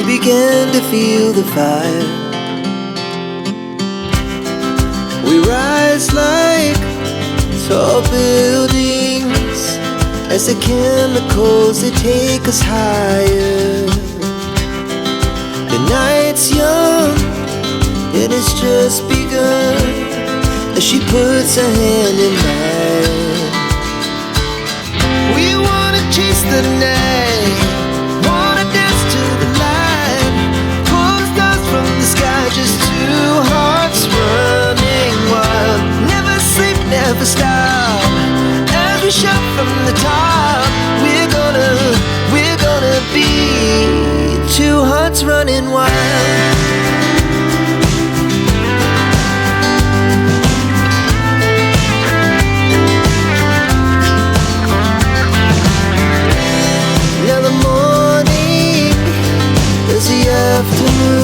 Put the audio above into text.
we began to feel the fire. We rise like tall buildings as the chemicals they take us higher. The night's young, it has just begun as she puts her hand in mine. We wanna chase the night, wanna dance to the light, pull the stars from the sky, just two hearts running wild. Never sleep, never stop, as we shout from the top. We're gonna be two hearts running wild. Now the morning is the afternoon.